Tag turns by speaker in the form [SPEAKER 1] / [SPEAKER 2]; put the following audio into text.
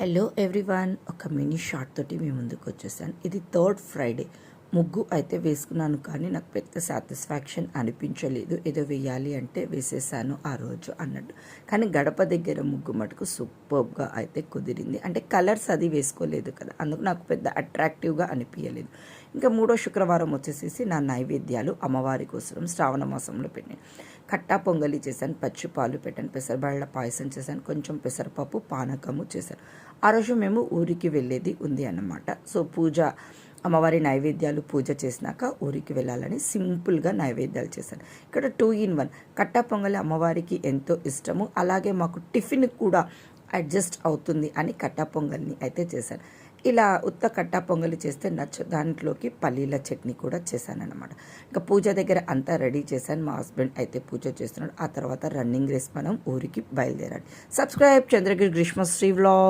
[SPEAKER 1] Hello everyone, ఒక mini short తోటి మీ ముందుకు వచ్చేసాను. ఇది థర్డ్ ఫ్రైడే. ముగ్గు అయితే వేసుకున్నాను, కానీ నాకు పెద్ద సాటిస్ఫాక్షన్ అనిపించలేదు. ఏదో వేయాలి అంటే వేసేసాను ఆ రోజు అన్నట్టు. కానీ గడప దగ్గర ముగ్గు మటుకు సూపర్గా అయితే కుదిరింది. అంటే కలర్స్ అది వేసుకోలేదు కదా, అందుకు నాకు పెద్ద అట్రాక్టివ్గా అనిపించలేదు. ఇంకా మూడో శుక్రవారం వచ్చేసేసి నా నైవేద్యాలు అమ్మవారి కోసం శ్రావణ మాసంలో పెట్టాను. కట్టా పొంగలి చేశాను, పచ్చిపాలు పెట్టాను, పెసరబళ్ళ పాయసం చేశాను, కొంచెం పెసరపప్పు పానకము చేశాను. ఆ రోజు మేము ఊరికి వెళ్ళేది ఉంది అన్నమాట. సో పూజ, అమ్మవారి నైవేద్యాలు పూజ చేసినాక ఊరికి వెళ్ళాలని సింపుల్గా నైవేద్యాలు చేశాను. ఇక్కడ 2 in 1 కట్టా పొంగలి అమ్మవారికి ఎంతో ఇష్టము, అలాగే మాకు టిఫిన్ కూడా అడ్జస్ట్ అవుతుంది అని కట్టా పొంగల్ని అయితే చేశాను. ఇలా ఉత్త కట్టా పొంగలి చేస్తే దాంట్లోకి పల్లీల చట్నీ కూడా చేశాను అనమాట. ఇంకా పూజ దగ్గర అంతా రెడీ చేశాను. మా హస్బెండ్ అయితే పూజ చేస్తున్నాడు. ఆ తర్వాత రన్నింగ్ రేస్ మనం ఊరికి బయలుదేరాలి. Subscribe Chandragiri Greeshmasri vlog.